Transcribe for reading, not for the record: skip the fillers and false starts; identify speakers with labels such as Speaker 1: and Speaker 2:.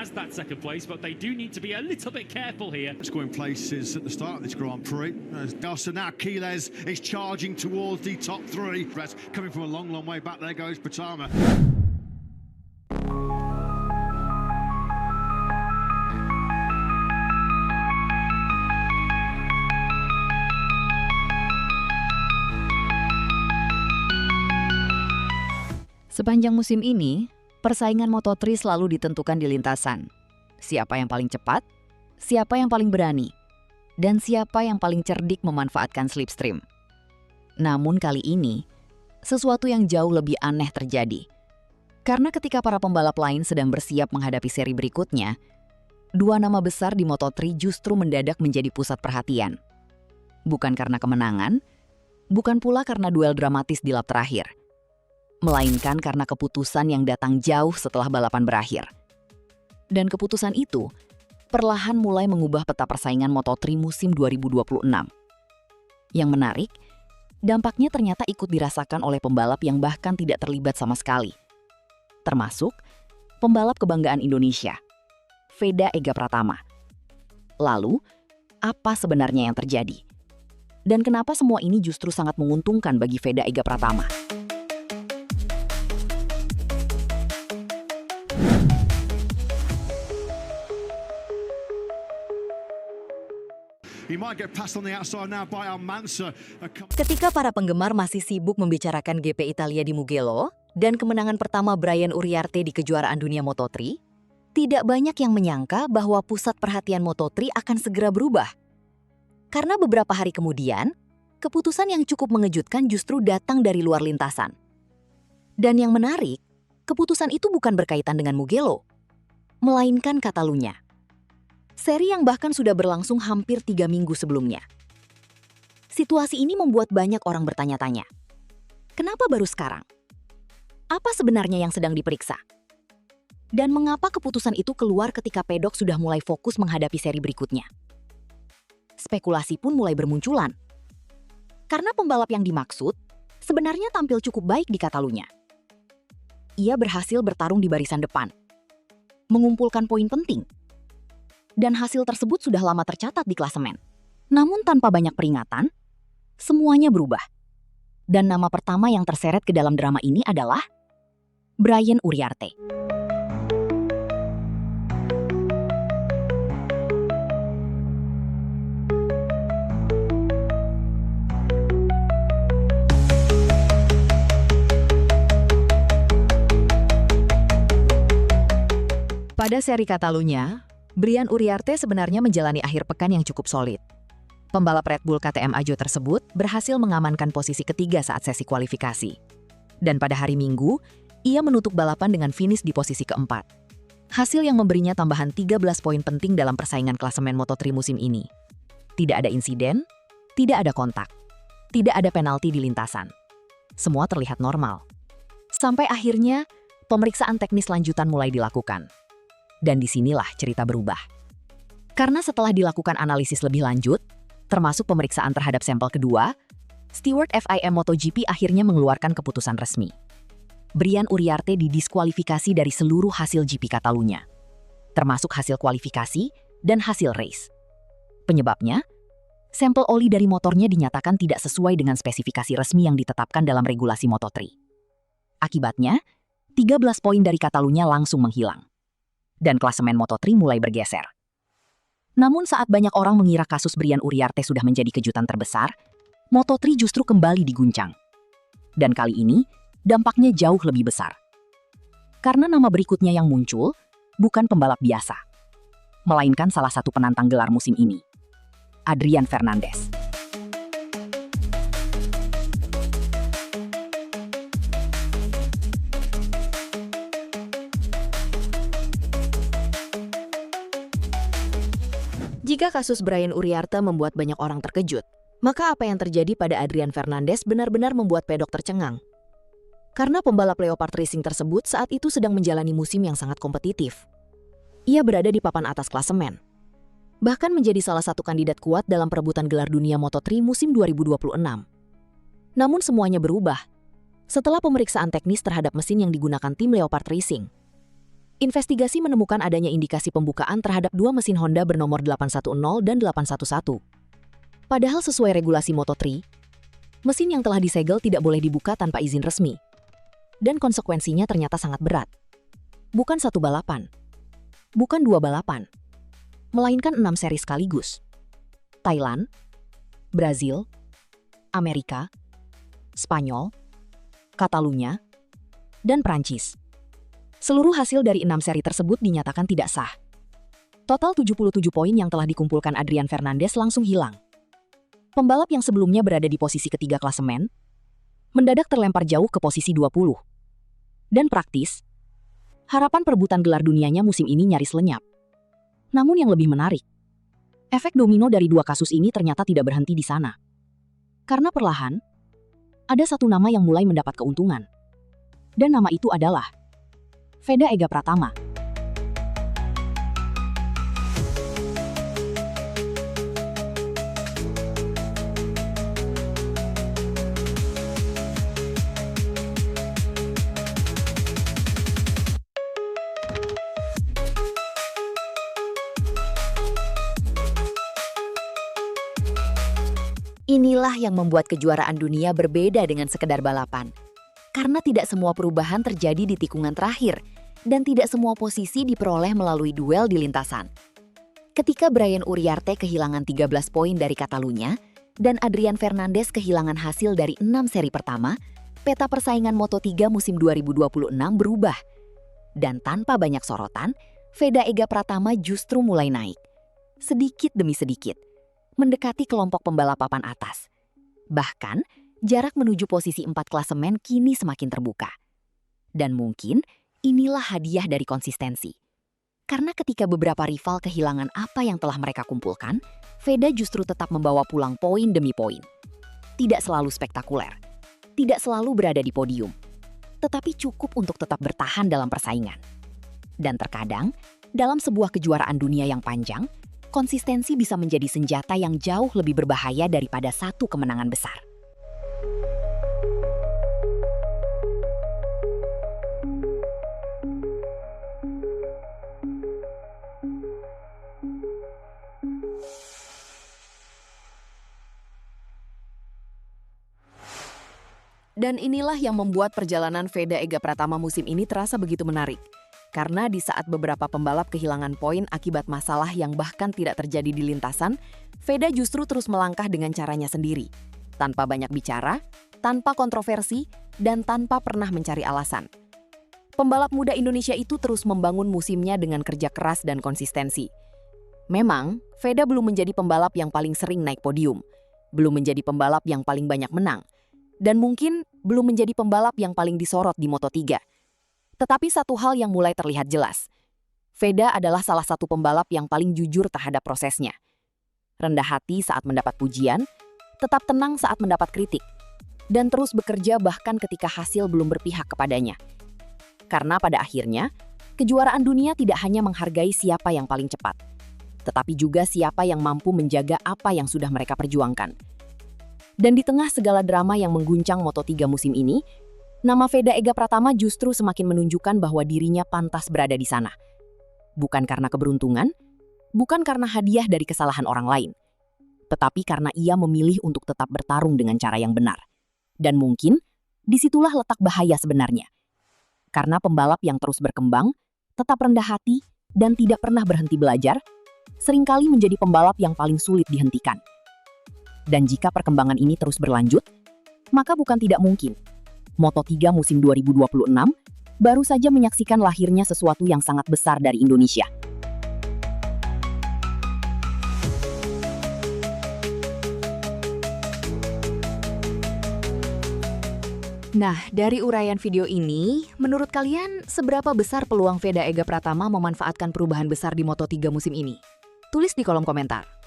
Speaker 1: has that second place, but they do need to be a little bit careful here.
Speaker 2: Scoring places at the start of this Grand Prix. So now Quiles is charging towards the top three. Coming from a long, long way back, there goes Patama.
Speaker 3: Sepanjang musim ini, persaingan Moto3 selalu ditentukan di lintasan. Siapa yang paling cepat, siapa yang paling berani, dan siapa yang paling cerdik memanfaatkan slipstream. Namun kali ini, sesuatu yang jauh lebih aneh terjadi. Karena ketika para pembalap lain sedang bersiap menghadapi seri berikutnya, dua nama besar di Moto3 justru mendadak menjadi pusat perhatian. Bukan karena kemenangan, bukan pula karena duel dramatis di lap terakhir, melainkan karena keputusan yang datang jauh setelah balapan berakhir. Dan keputusan itu perlahan mulai mengubah peta persaingan Moto3 musim 2026. Yang menarik, dampaknya ternyata ikut dirasakan oleh pembalap yang bahkan tidak terlibat sama sekali. Termasuk pembalap kebanggaan Indonesia, Veda Ega Pratama. Lalu, apa sebenarnya yang terjadi? Dan kenapa semua ini justru sangat menguntungkan bagi Veda Ega Pratama? Ketika para penggemar masih sibuk membicarakan GP Italia di Mugello dan kemenangan pertama Brian Uriarte di kejuaraan dunia Moto3, tidak banyak yang menyangka bahwa pusat perhatian Moto3 akan segera berubah. Karena beberapa hari kemudian, keputusan yang cukup mengejutkan justru datang dari luar lintasan. Dan yang menarik, keputusan itu bukan berkaitan dengan Mugello, melainkan Catalunya. Seri yang bahkan sudah berlangsung hampir 3 minggu sebelumnya. Situasi ini membuat banyak orang bertanya-tanya. Kenapa baru sekarang? Apa sebenarnya yang sedang diperiksa? Dan mengapa keputusan itu keluar ketika pedok sudah mulai fokus menghadapi seri berikutnya? Spekulasi pun mulai bermunculan. Karena pembalap yang dimaksud sebenarnya tampil cukup baik di Catalunya. Ia berhasil bertarung di barisan depan, mengumpulkan poin penting, dan hasil tersebut sudah lama tercatat di klasemen. Namun tanpa banyak peringatan, semuanya berubah. Dan nama pertama yang terseret ke dalam drama ini adalah Brian Uriarte. Pada seri Catalunya, Brian Uriarte sebenarnya menjalani akhir pekan yang cukup solid. Pembalap Red Bull KTM Ajo tersebut berhasil mengamankan posisi ketiga saat sesi kualifikasi. Dan pada hari Minggu, ia menutup balapan dengan finish di posisi keempat. Hasil yang memberinya tambahan 13 poin penting dalam persaingan klasemen Moto3 musim ini. Tidak ada insiden, tidak ada kontak, tidak ada penalti di lintasan. Semua terlihat normal. Sampai akhirnya, pemeriksaan teknis lanjutan mulai dilakukan. Dan disinilah cerita berubah. Karena setelah dilakukan analisis lebih lanjut, termasuk pemeriksaan terhadap sampel kedua, steward FIM MotoGP akhirnya mengeluarkan keputusan resmi. Brian Uriarte didiskualifikasi dari seluruh hasil GP Catalunya, termasuk hasil kualifikasi dan hasil race. Penyebabnya, sampel oli dari motornya dinyatakan tidak sesuai dengan spesifikasi resmi yang ditetapkan dalam regulasi Moto3. Akibatnya, 13 poin dari Catalunya langsung menghilang. Dan klasemen Moto3 mulai bergeser. Namun saat banyak orang mengira kasus Brian Uriarte sudah menjadi kejutan terbesar, Moto3 justru kembali diguncang. Dan kali ini, dampaknya jauh lebih besar. Karena nama berikutnya yang muncul bukan pembalap biasa, melainkan salah satu penantang gelar musim ini, Adrian Fernandez. Jika kasus Brian Uriarte membuat banyak orang terkejut, maka apa yang terjadi pada Adrian Fernandez benar-benar membuat pedok tercengang. Karena pembalap Leopard Racing tersebut saat itu sedang menjalani musim yang sangat kompetitif. Ia berada di papan atas klasemen. Bahkan menjadi salah satu kandidat kuat dalam perebutan gelar dunia Moto3 musim 2026. Namun semuanya berubah setelah pemeriksaan teknis terhadap mesin yang digunakan tim Leopard Racing. Investigasi menemukan adanya indikasi pembukaan terhadap dua mesin Honda bernomor 810 dan 811. Padahal sesuai regulasi Moto3, mesin yang telah disegel tidak boleh dibuka tanpa izin resmi. Dan konsekuensinya ternyata sangat berat. Bukan satu balapan, bukan dua balapan, melainkan 6 seri sekaligus. Thailand, Brazil, Amerika, Spanyol, Catalunya, dan Prancis. Seluruh hasil dari 6 seri tersebut dinyatakan tidak sah. Total 77 poin yang telah dikumpulkan Adrian Fernandez langsung hilang. Pembalap yang sebelumnya berada di posisi ketiga klasemen, mendadak terlempar jauh ke posisi 20. Dan praktis, harapan perebutan gelar dunianya musim ini nyaris lenyap. Namun yang lebih menarik, efek domino dari dua kasus ini ternyata tidak berhenti di sana. Karena perlahan, ada satu nama yang mulai mendapat keuntungan. Dan nama itu adalah Veda Ega Pratama. Inilah yang membuat kejuaraan dunia berbeda dengan sekedar balapan. Karena tidak semua perubahan terjadi di tikungan terakhir, dan tidak semua posisi diperoleh melalui duel di lintasan. Ketika Brian Uriarte kehilangan 13 poin dari Catalunya, dan Adrian Fernandez kehilangan hasil dari 6 seri pertama, peta persaingan Moto3 musim 2026 berubah. Dan tanpa banyak sorotan, Veda Ega Pratama justru mulai naik. Sedikit demi sedikit, mendekati kelompok pembalap papan atas. Bahkan, jarak menuju posisi 4 klasemen kini semakin terbuka. Dan mungkin inilah hadiah dari konsistensi. Karena ketika beberapa rival kehilangan apa yang telah mereka kumpulkan, Veda justru tetap membawa pulang poin demi poin. Tidak selalu spektakuler, tidak selalu berada di podium, tetapi cukup untuk tetap bertahan dalam persaingan. Dan terkadang, dalam sebuah kejuaraan dunia yang panjang, konsistensi bisa menjadi senjata yang jauh lebih berbahaya daripada satu kemenangan besar. Dan inilah yang membuat perjalanan Veda Ega Pratama musim ini terasa begitu menarik. Karena di saat beberapa pembalap kehilangan poin akibat masalah yang bahkan tidak terjadi di lintasan, Veda justru terus melangkah dengan caranya sendiri. Tanpa banyak bicara, tanpa kontroversi, dan tanpa pernah mencari alasan. Pembalap muda Indonesia itu terus membangun musimnya dengan kerja keras dan konsistensi. Memang, Veda belum menjadi pembalap yang paling sering naik podium, belum menjadi pembalap yang paling banyak menang, dan mungkin belum menjadi pembalap yang paling disorot di Moto3. Tetapi satu hal yang mulai terlihat jelas. Veda adalah salah satu pembalap yang paling jujur terhadap prosesnya. Rendah hati saat mendapat pujian, tetap tenang saat mendapat kritik, dan terus bekerja bahkan ketika hasil belum berpihak kepadanya. Karena pada akhirnya, kejuaraan dunia tidak hanya menghargai siapa yang paling cepat, tetapi juga siapa yang mampu menjaga apa yang sudah mereka perjuangkan. Dan di tengah segala drama yang mengguncang Moto3 musim ini, nama Veda Ega Pratama justru semakin menunjukkan bahwa dirinya pantas berada di sana. Bukan karena keberuntungan, bukan karena hadiah dari kesalahan orang lain, tetapi karena ia memilih untuk tetap bertarung dengan cara yang benar. Dan mungkin, disitulah letak bahaya sebenarnya. Karena pembalap yang terus berkembang, tetap rendah hati, dan tidak pernah berhenti belajar, seringkali menjadi pembalap yang paling sulit dihentikan. Dan jika perkembangan ini terus berlanjut, maka bukan tidak mungkin Moto3 musim 2026 baru saja menyaksikan lahirnya sesuatu yang sangat besar dari Indonesia. Nah, dari uraian video ini, menurut kalian seberapa besar peluang Veda Ega Pratama memanfaatkan perubahan besar di Moto3 musim ini? Tulis di kolom komentar.